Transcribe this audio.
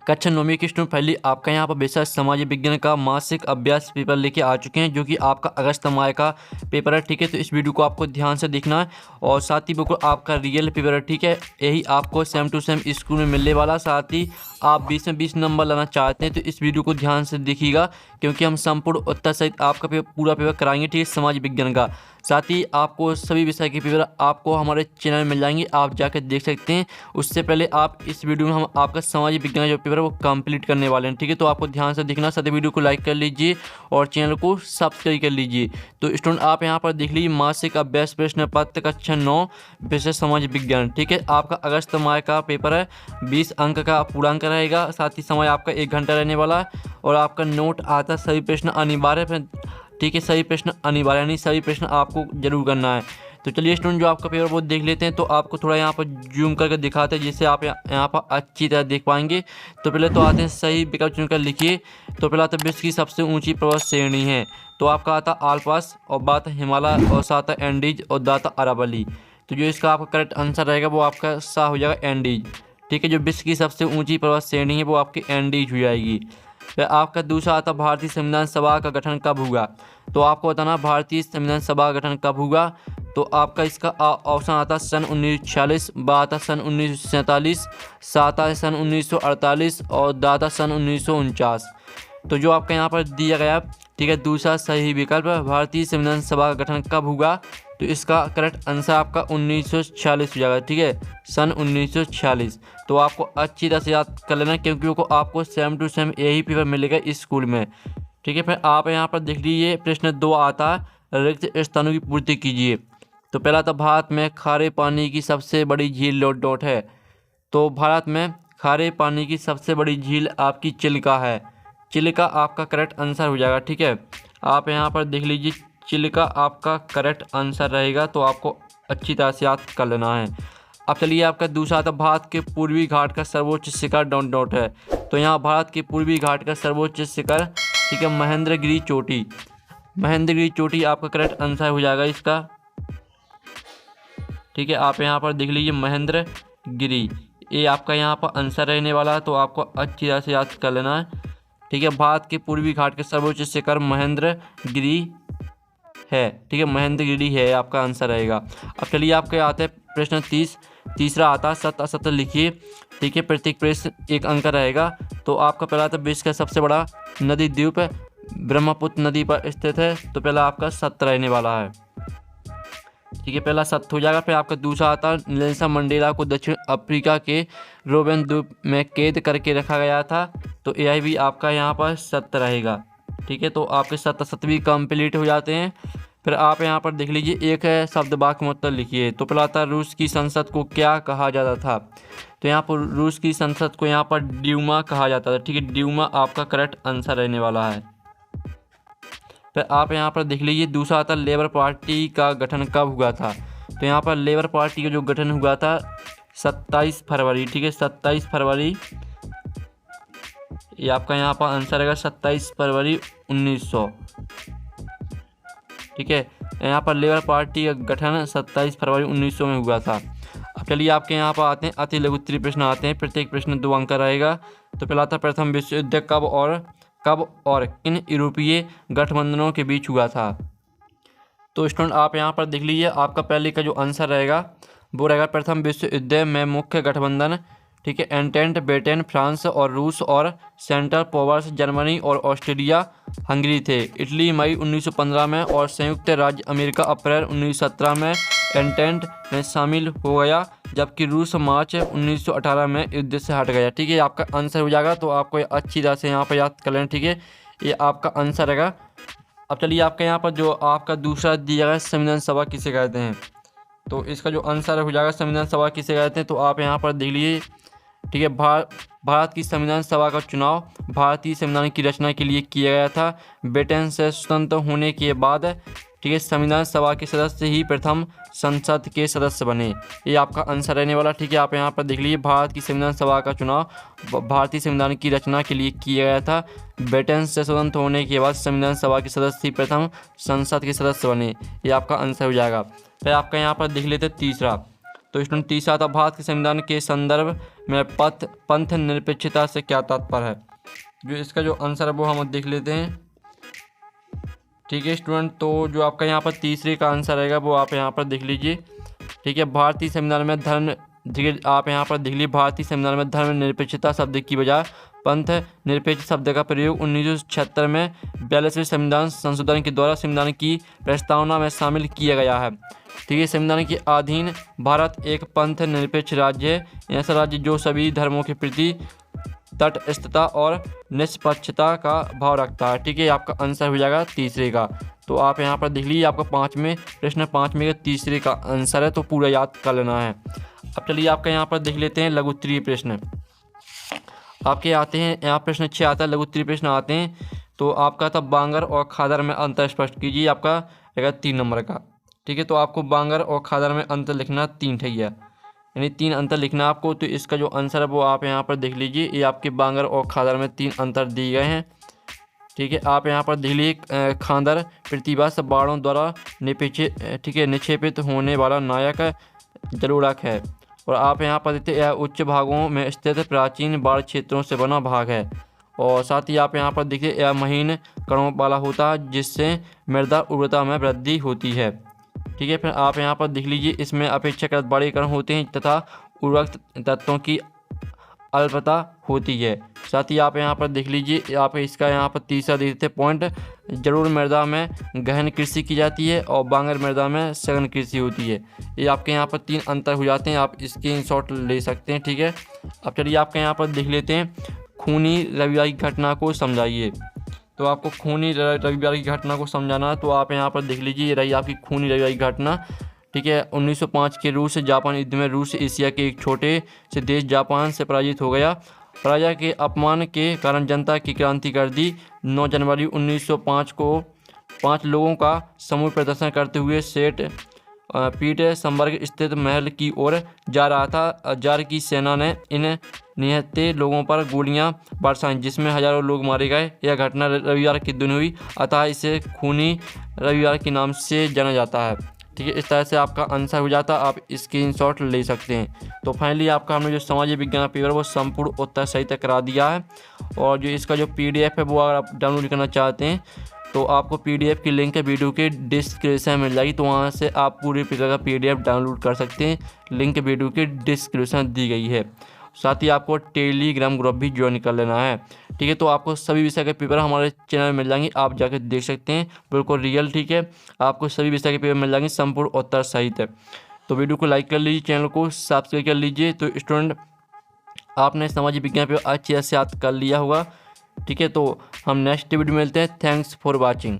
कक्षा 9वीं की student finally आपका यहाँ पर विषय समाज विज्ञान का मासिक अभ्यास पेपर लेके आ चुके हैं, जो कि आपका अगस्त माह का पेपर है। ठीक है, तो इस वीडियो को आपको ध्यान से देखना है और साथ ही बिल्कुल आपका रियल पेपर है। ठीक है, यही आपको सेम टू सेम स्कूल में मिलने वाला। साथ ही आप 20 में 20 नंबर लाना चाहते हैं तो इस वीडियो को ध्यान से देखिएगा, क्योंकि हम संपूर्ण उत्तर सहित आपका पूरा पेपर कराएंगे। ठीक है, समाज विज्ञान का। साथ ही आपको सभी विषय के पेपर आपको हमारे चैनल में मिल जाएंगे, आप जाकर देख सकते हैं। उससे पहले आप इस वीडियो में हम आपका समाज विज्ञान जो पेपर है वो कंप्लीट करने वाले हैं। ठीक है, तो आपको ध्यान से देखना, साथ ही वीडियो को लाइक कर लीजिए और चैनल को सब्सक्राइब कर लीजिए। तो स्टूडेंट आप यहाँ पर देख लीजिए मासिक अभ्यास प्रश्न पत्र कक्षा 9 विषय समाज विज्ञान। ठीक है, आपका अगस्त माह का पेपर है, 20 अंक का पूर्णांक रहेगा। साथ ही समय आपका 1 घंटा रहने वाला है और आपका नोट आता सभी प्रश्न अनिवार्य। ठीक है, सभी प्रश्न अनिवार्य यानी सभी प्रश्न आपको जरूर करना है। तो चलिए स्टूडेंट जो आपका पेपर वो देख लेते हैं। तो आपको थोड़ा यहाँ पर जूम करके दिखाते हैं, जिससे आप यहाँ पर अच्छी तरह देख पाएंगे। तो पहले तो आते हैं सही विकल्प चुनकर लिखिए। तो पहला आता विश्व की सबसे ऊंची पर्वत श्रेणी है, तो आपका आता आल्प्स और बात हिमालय और साथ एंडीज और दाता अरावली। तो जो इसका आपका करेक्ट आंसर रहेगा वो आपका सा हो जाएगा एंडीज। ठीक है, जो विश्व की सबसे ऊँची पर्वत श्रेणी है वो आपकी एंडीज हो जाएगी। फिर आपका दूसरा आता भारतीय संविधान सभा का गठन कब हुआ, तो आपको बताना भारतीय संविधान सभा का गठन कब हुआ। तो आपका इसका ऑप्शन आता सन 1946, बा आता सन 1947, सा आता है सन 1948 और दाता सन 1949। तो जो आपका यहाँ पर दिया गया, ठीक है, दूसरा सही विकल्प भारतीय संविधान सभा का गठन कब हुआ, तो इसका करेक्ट आंसर आपका 1946 हो जाएगा। ठीक है, सन 1946। तो आपको अच्छी तरह से याद कर लेना, क्योंकि वो आपको सेम टू सेम यही पेपर मिलेगा इस स्कूल में। ठीक है, फिर आप यहाँ पर देख लीजिए प्रश्न 2 आता है रिक्त स्थानों की पूर्ति कीजिए। तो पहला था भारत में खारे पानी की सबसे बड़ी झील डॉट डॉट है, तो भारत में खारे पानी की सबसे बड़ी झील आपकी चिल्का है। चिल्का आपका करेक्ट आंसर हो जाएगा। ठीक है, आप यहाँ पर देख लीजिए चिल्का आपका करेक्ट आंसर रहेगा, तो आपको अच्छी तरह से याद कर लेना है। अब चलिए आपका दूसरा था भारत के पूर्वी घाट का सर्वोच्च शिखर डॉट डॉट है, तो यहाँ भारत के पूर्वी घाट का सर्वोच्च शिखर, ठीक है, महेंद्रगिरी चोटी। महेंद्रगिरी चोटी आपका करेक्ट आंसर हो जाएगा इसका। ठीक है, आप यहाँ पर देख लीजिए महेंद्रगिरी, ये आपका यहाँ पर आंसर रहने वाला है, तो आपको अच्छी तरह से याद कर लेना है। ठीक है, भारत के पूर्वी घाट के सर्वोच्च शिखर महेंद्रगिरी है। ठीक है, महेंद्रगिरी है आपका आंसर रहेगा। अब चलिए आपके आते हैं प्रश्न तीसरा आता है सत्य असत्य लिखिए। ठीक है, प्रत्येक प्रश्न 1 अंक रहेगा। तो आपका पहला आता विश्व का सबसे बड़ा नदी द्वीप ब्रह्मपुत्र नदी पर स्थित है, तो पहला आपका सत्य रहने वाला है। ठीक है, पहला सत्य हो जाएगा। फिर आपका दूसरा आता नेल्सन मंडेला को दक्षिण अफ्रीका के रोबेन द्वीप में कैद करके रखा गया था, तो यह भी आपका यहाँ पर सत्य रहेगा। ठीक है, तो आपके सत्य भी कंप्लीट हो जाते हैं। फिर आप यहाँ पर देख लीजिए एक है शब्द वाक्य में उत्तर लिखिए। तो पहला आता रूस की संसद को क्या कहा जाता था, तो यहाँ पर रूस की संसद को यहाँ पर ड्यूमा कहा जाता था। ठीक है, ड्यूमा आपका करेक्ट आंसर रहने वाला है। फिर आप यहाँ पर देख लीजिए दूसरा आता लेबर पार्टी का गठन कब हुआ था, तो यहाँ पर लेबर पार्टी का जो गठन हुआ था 27 फरवरी। ठीक है, 27 फरवरी ये आपका यहाँ पर आंसर रहेगा, 27 फरवरी 1900। ठीक है, यहाँ पर लेबर पार्टी का गठन 27 फरवरी 1900 में हुआ था। अब चलिए आपके यहाँ पर आते हैं अति लघु उत्तरीय प्रश्न आते हैं, प्रत्येक प्रश्न 2 अंक का रहेगा। तो पहला था प्रथम विश्व युद्ध कब और किन यूरोपीय गठबंधनों के बीच हुआ था। तो स्टूडेंट आप यहाँ पर देख लीजिए आपका पहले का जो आंसर रहेगा वो रहेगा प्रथम विश्व युद्ध में मुख्य गठबंधन, ठीक है, एंटेंट ब्रिटेन फ्रांस और रूस और सेंट्रल पावर्स जर्मनी और ऑस्ट्रेलिया हंगरी थे। इटली मई 1915 में और संयुक्त राज्य अमेरिका अप्रैल 1917 में एंटेंट में शामिल हो गया, जबकि रूस मार्च 1918 में युद्ध से हट गया। ठीक है, आपका आंसर हो जाएगा, तो आपको अच्छी तरह से यहाँ पर याद कर लेना। ठीक है, ये आपका आंसर रहेगा। अब चलिए आपका यहाँ पर जो आपका दूसरा दिया गया संविधान सभा किसे कहते हैं, तो इसका जो आंसर हो जाएगा संविधान सभा किसे कहते हैं, तो आप यहाँ पर देख लीजिए। ठीक है, भारत की संविधान सभा का चुनाव भारतीय संविधान की रचना के लिए किया गया था। ब्रिटेन से स्वतंत्र होने के बाद, ठीक है, संविधान सभा के सदस्य ही प्रथम संसद के सदस्य बने, ये आपका आंसर रहने वाला। ठीक है, आप यहाँ पर देख लीजिए भारत की संविधान सभा का चुनाव भारतीय संविधान की रचना के लिए किया गया था। ब्रिटेन से स्वतंत्र होने के बाद संविधान सभा के सदस्य ही प्रथम संसद के सदस्य बने, ये आपका आंसर हो जाएगा। फिर आपका यहाँ पर देख लेते तीसरा तो स्टूडेंट तीसरा था, भारत के संविधान के संदर्भ में पंथ निरपेक्षता से क्या तात्पर्य है। जो इसका जो आंसर है वो हम देख लेते हैं। ठीक है स्टूडेंट, तो जो आपका यहाँ पर तीसरे का आंसर रहेगा वो आप यहाँ पर देख लीजिए। ठीक है, भारतीय संविधान में धर्म, ठीक है आप यहाँ पर देख लीजिए, भारतीय संविधान में धर्म निरपेक्षता शब्द की बजाय पंथ निरपेक्ष शब्द का प्रयोग 1976 में 42वें संविधान संशोधन के द्वारा संविधान की प्रस्तावना में शामिल किया गया है। ठीक है, संविधान के अधीन भारत एक पंथ निरपेक्ष राज्य है, ऐसा राज्य जो सभी धर्मों के प्रति तटस्थता और निष्पक्षता का भाव रखता है। ठीक है, आपका आंसर हो जाएगा तीसरे का। तो आप यहाँ पर देख लीजिए, आपका पाँचवें का तीसरे का आंसर है, तो पूरा याद कर लेना है। अब चलिए आपका यहाँ पर देख लेते हैं लघु उत्तरीय प्रश्न। आपके आते हैं यहाँ प्रश्न 6 आता है, लघु उत्तरीय प्रश्न आते हैं। तो आपका था बांगर और खादर में अंतर स्पष्ट कीजिए, आपका रहेगा 3 नंबर का। ठीक है, तो आपको बांगर और खादर में अंतर लिखना 3 ठैया, यानी 3 अंतर लिखना आपको। तो इसका जो आंसर है वो आप यहाँ पर देख लीजिए, ये आपके बांगर और खादर में 3 अंतर दिए गए हैं। ठीक है, आप यहाँ पर देख लीजिए, खादर प्रतिभास बाणों द्वारा निक्षेपित होने वाला नायक जलोढ़क है, और आप यहाँ पर देखते यह उच्च भागों में स्थित प्राचीन बाढ़ क्षेत्रों से बना भाग है, और साथ ही आप यहाँ पर देखिए यह महीन कणों वाला होता है जिससे मृदा उर्वरता में वृद्धि होती है। ठीक है, फिर आप यहाँ पर देख लीजिए, इसमें अपेक्षाकृत बड़े कण होते हैं तथा उर्वरक तत्वों की अल्पता होती है। साथ ही आप यहाँ पर देख लीजिए, आप इसका यहाँ पर तीसरा देखते पॉइंट, जरूर मृदा में गहन कृषि की जाती है और बांगर मृदा में सघन कृषि होती है। ये आपके यहाँ पर 3 अंतर हो जाते हैं, आप स्क्रीनशॉट ले सकते हैं। ठीक है, अब चलिए आपके यहाँ पर देख लेते हैं, खूनी रविवार की घटना को समझाइए। तो आपको खूनी रविवार की घटना को समझाना है, तो आप यहाँ पर देख लीजिए, ये रही आपकी खूनी रविवार की घटना। ठीक है, 1905 के रूस जापान युद्ध में रूस एशिया के एक छोटे से देश जापान से पराजित हो गया। पराजय के अपमान के कारण जनता की क्रांति कर दी। 9 जनवरी 1905 को 5 लोगों का समूह प्रदर्शन करते हुए सेठ पीटर्सबर्ग स्थित महल की ओर जा रहा था। जार की सेना ने इन निहत्थे लोगों पर गोलियां बरसाईं, जिसमें हजारों लोग मारे गए। यह घटना रविवार के दिन हुई, अतः इसे खूनी रविवार के नाम से जाना जाता है। ठीक है, इस तरह से आपका आंसर हो जाता है, आप स्क्रीनशॉट ले सकते हैं। तो फाइनली आपका हमने जो सामाजिक विज्ञान पेपर वो संपूर्ण उत्तर सही तक करा दिया है, और जो इसका जो PDF है वो अगर आप डाउनलोड करना चाहते हैं तो आपको PDF की लिंक वीडियो के डिस्क्रिप्शन में मिल जाएगी, तो वहाँ से आप पूरे पेपर का PDF डाउनलोड कर सकते हैं। लिंक वीडियो के डिस्क्रिप्शन दी गई है। साथ ही आपको टेलीग्राम ग्रुप भी ज्वाइन कर लेना है। ठीक है, तो आपको सभी विषय के पेपर हमारे चैनल में मिल जाएंगे, आप जाकर देख सकते हैं, बिल्कुल रियल। ठीक है, आपको सभी विषय के पेपर मिल जाएंगे संपूर्ण उत्तर सहित। तो वीडियो को लाइक कर लीजिए, चैनल को सब्सक्राइब कर लीजिए। तो स्टूडेंट, आपने सामाजिक विज्ञान पेपर अच्छे से याद कर लिया होगा। ठीक है, तो हम नेक्स्ट वीडियो में मिलते हैं। Thanks for watching.